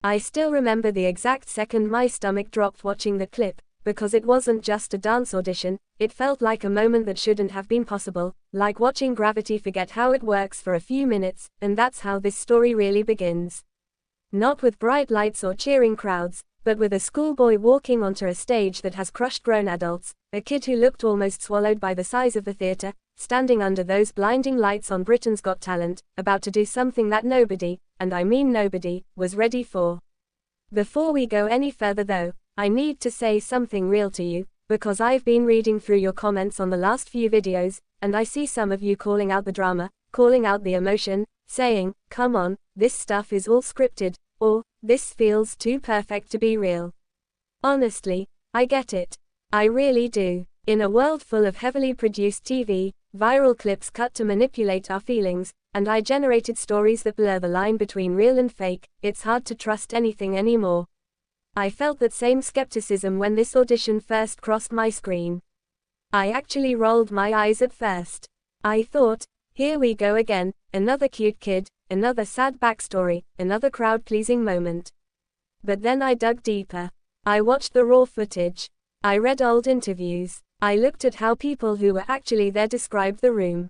I still remember the exact second my stomach dropped watching the clip, because it wasn't just a dance audition, it felt like a moment that shouldn't have been possible, like watching gravity forget how it works for a few minutes, and that's how this story really begins. Not with bright lights or cheering crowds, but with a schoolboy walking onto a stage that has crushed grown adults, a kid who looked almost swallowed by the size of the theater, standing under those blinding lights on Britain's Got Talent, about to do something that nobody, and I mean nobody, was ready for. Before we go any further though, I need to say something real to you, because I've been reading through your comments on the last few videos, and I see some of you calling out the drama, calling out the emotion, saying, come on, this stuff is all scripted, or, this feels too perfect to be real. Honestly, I get it. I really do. In a world full of heavily produced TV, viral clips cut to manipulate our feelings, and AI-generated stories that blur the line between real and fake, it's hard to trust anything anymore. I felt that same skepticism when this audition first crossed my screen. I actually rolled my eyes at first. I thought, here we go again, another cute kid, another sad backstory, another crowd-pleasing moment. But then I dug deeper. I watched the raw footage. I read old interviews. I looked at how people who were actually there described the room.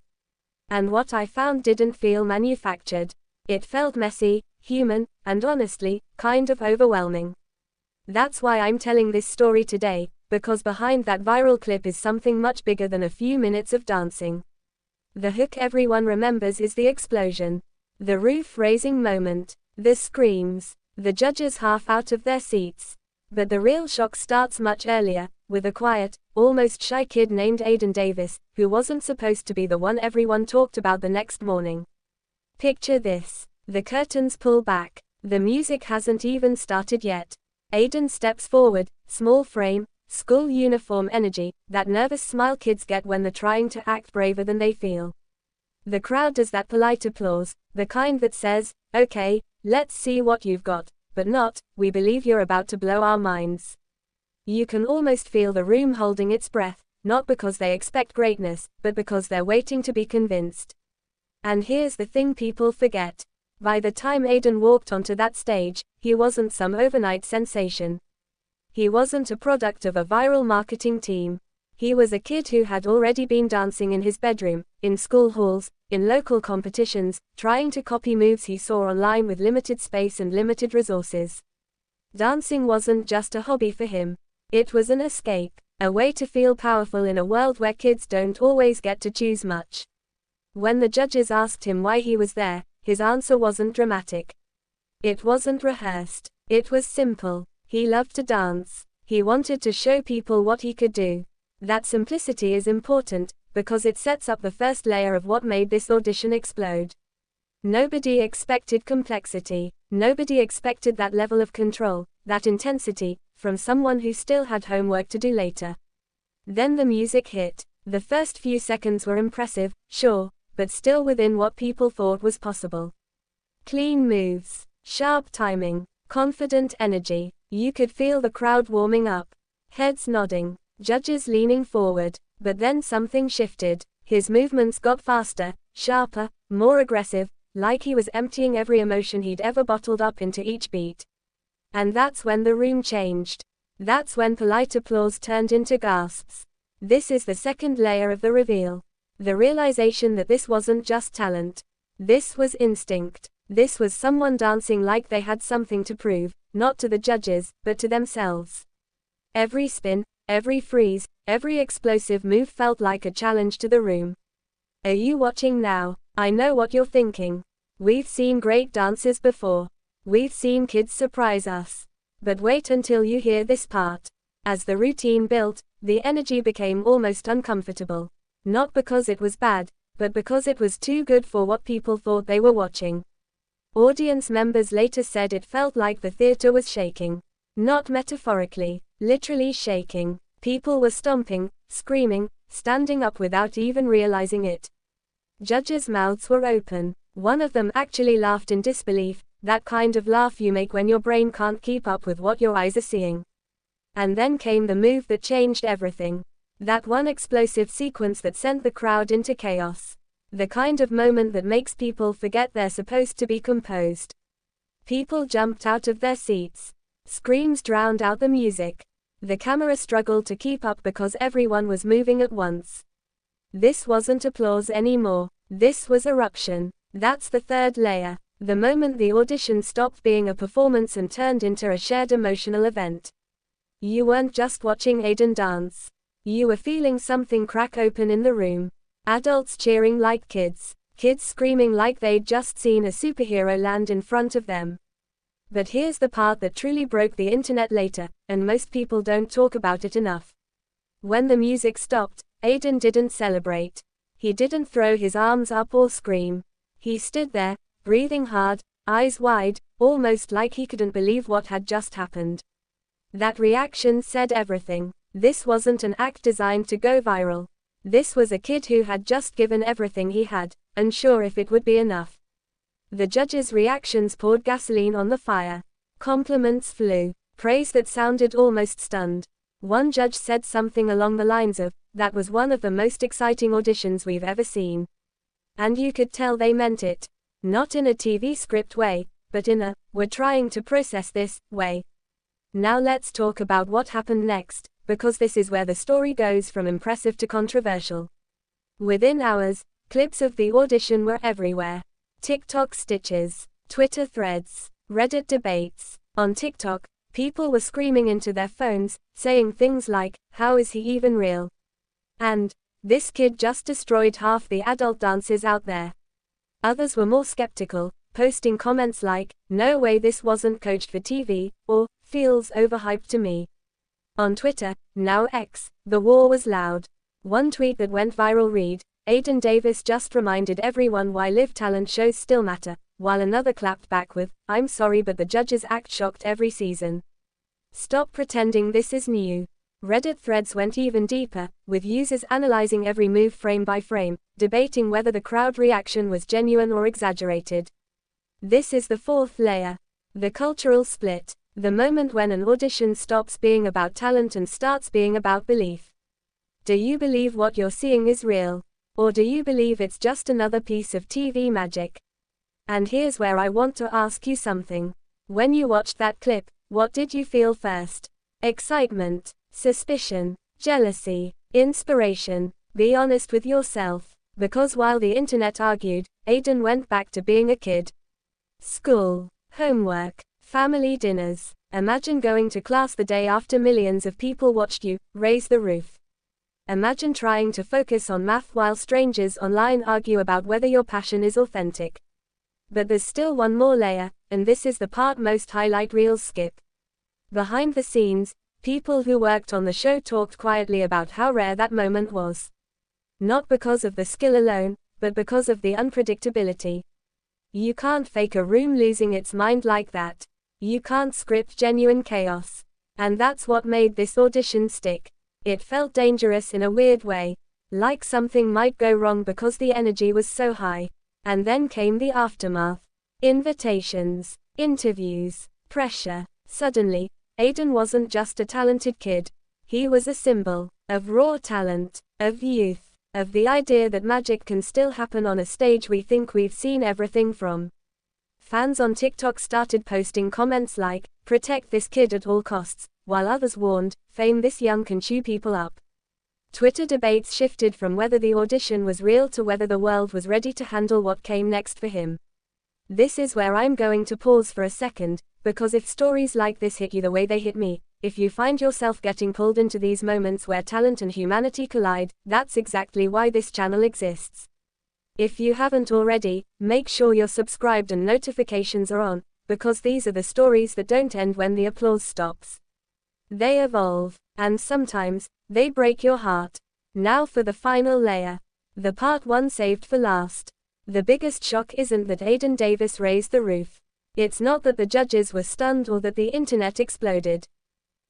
And what I found didn't feel manufactured. It felt messy, human, and honestly, kind of overwhelming. That's why I'm telling this story today, because behind that viral clip is something much bigger than a few minutes of dancing. The hook everyone remembers is the explosion. The roof-raising moment. The screams. The judges half out of their seats. But the real shock starts much earlier, with a quiet, almost shy kid named Aidan Davis, who wasn't supposed to be the one everyone talked about the next morning. Picture this. The curtains pull back. The music hasn't even started yet. Aidan steps forward, small frame, school uniform energy, that nervous smile kids get when they're trying to act braver than they feel. The crowd does that polite applause, the kind that says, okay, let's see what you've got, but not, we believe you're about to blow our minds. You can almost feel the room holding its breath, not because they expect greatness, but because they're waiting to be convinced. And here's the thing people forget. By the time Aidan walked onto that stage, he wasn't some overnight sensation. He wasn't a product of a viral marketing team. He was a kid who had already been dancing in his bedroom, in school halls, in local competitions, trying to copy moves he saw online with limited space and limited resources. Dancing wasn't just a hobby for him. It was an escape, a way to feel powerful in a world where kids don't always get to choose much. When the judges asked him why he was there, his answer wasn't dramatic. It wasn't rehearsed. It was simple. He loved to dance. He wanted to show people what he could do. That simplicity is important, because it sets up the first layer of what made this audition explode. Nobody expected complexity. Nobody expected that level of control, that intensity, from someone who still had homework to do later. Then the music hit. The first few seconds were impressive, sure, but still within what people thought was possible. Clean moves, sharp timing, confident energy. You could feel the crowd warming up. Heads nodding, judges leaning forward, but then something shifted. His movements got faster, sharper, more aggressive, like he was emptying every emotion he'd ever bottled up into each beat. And that's when the room changed. That's when polite applause turned into gasps. This is the second layer of the reveal. The realization that this wasn't just talent. This was instinct. This was someone dancing like they had something to prove, not to the judges, but to themselves. Every spin, every freeze, every explosive move felt like a challenge to the room. Are you watching now? I know what you're thinking. We've seen great dances before. We've seen kids surprise us. But wait until you hear this part. As the routine built, the energy became almost uncomfortable. Not because it was bad, but because it was too good for what people thought they were watching. Audience members later said it felt like the theater was shaking. Not metaphorically, literally shaking. People were stomping, screaming, standing up without even realizing it. Judges' mouths were open. One of them actually laughed in disbelief, that kind of laugh you make when your brain can't keep up with what your eyes are seeing. And then came the move that changed everything. That one explosive sequence that sent the crowd into chaos. The kind of moment that makes people forget they're supposed to be composed. People jumped out of their seats. Screams drowned out the music. The camera struggled to keep up because everyone was moving at once. This wasn't applause anymore. This was eruption. That's the third layer. The moment the audition stopped being a performance and turned into a shared emotional event. You weren't just watching Aidan dance. You were feeling something crack open in the room. Adults cheering like kids. Kids screaming like they'd just seen a superhero land in front of them. But here's the part that truly broke the internet later, and most people don't talk about it enough. When the music stopped, Aidan didn't celebrate. He didn't throw his arms up or scream. He stood there, breathing hard, eyes wide, almost like he couldn't believe what had just happened. That reaction said everything. This wasn't an act designed to go viral. This was a kid who had just given everything he had, unsure if it would be enough. The judges' reactions poured gasoline on the fire. Compliments flew. Praise that sounded almost stunned. One judge said something along the lines of, "That was one of the most exciting auditions we've ever seen." And you could tell they meant it. Not in a TV script way, but in a, "we're trying to process this," way. Now let's talk about what happened next, because this is where the story goes from impressive to controversial. Within hours, clips of the audition were everywhere. TikTok stitches, Twitter threads, Reddit debates. On TikTok, people were screaming into their phones, saying things like, "How is he even real?" And, "This kid just destroyed half the adult dances out there." Others were more skeptical, posting comments like, "No way this wasn't coached for TV," or, "Feels overhyped to me." On Twitter, now X, the war was loud. One tweet that went viral read, "Aidan Davis just reminded everyone why live talent shows still matter," while another clapped back with, "I'm sorry but the judges act shocked every season. Stop pretending this is new." Reddit threads went even deeper, with users analyzing every move frame by frame, debating whether the crowd reaction was genuine or exaggerated. This is the fourth layer. The cultural split. The moment when an audition stops being about talent and starts being about belief. Do you believe what you're seeing is real? Or do you believe it's just another piece of TV magic? And here's where I want to ask you something. When you watched that clip, what did you feel first? Excitement, suspicion, jealousy, inspiration? Be honest with yourself. Because while the internet argued, Aidan went back to being a kid. School, homework, family dinners. Imagine going to class the day after millions of people watched you raise the roof. Imagine trying to focus on math while strangers online argue about whether your passion is authentic. But there's still one more layer, and this is the part most highlight reels skip. Behind the scenes, people who worked on the show talked quietly about how rare that moment was. Not because of the skill alone, but because of the unpredictability. You can't fake a room losing its mind like that. You can't script genuine chaos. And that's what made this audition stick. It felt dangerous in a weird way. Like something might go wrong because the energy was so high. And then came the aftermath. Invitations, interviews, pressure. Suddenly, Aidan wasn't just a talented kid. He was a symbol of raw talent, of youth, of the idea that magic can still happen on a stage we think we've seen everything from. Fans on TikTok started posting comments like, "Protect this kid at all costs," while others warned, "Fame this young can chew people up." Twitter debates shifted from whether the audition was real to whether the world was ready to handle what came next for him. This is where I'm going to pause for a second, because if stories like this hit you the way they hit me, if you find yourself getting pulled into these moments where talent and humanity collide, that's exactly why this channel exists. If you haven't already, make sure you're subscribed and notifications are on, because these are the stories that don't end when the applause stops. They evolve, and sometimes, they break your heart. Now for the final layer. The part one saved for last. The biggest shock isn't that Aidan Davis raised the roof. It's not that the judges were stunned or that the internet exploded.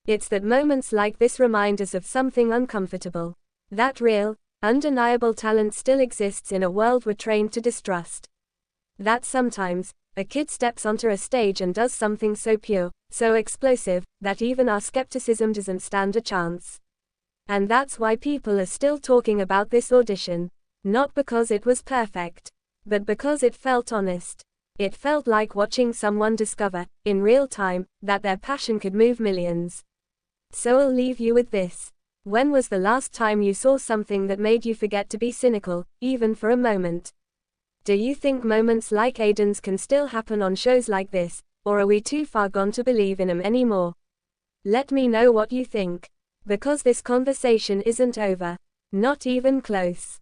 It's that moments like this remind us of something uncomfortable. That real, undeniable talent still exists in a world we're trained to distrust. That sometimes, a kid steps onto a stage and does something so pure, so explosive, that even our skepticism doesn't stand a chance. And that's why people are still talking about this audition. Not because it was perfect, but because it felt honest. It felt like watching someone discover, in real time, that their passion could move millions. So I'll leave you with this. When was the last time you saw something that made you forget to be cynical, even for a moment? Do you think moments like Aidan's can still happen on shows like this, or are we too far gone to believe in them anymore? Let me know what you think. Because this conversation isn't over. Not even close.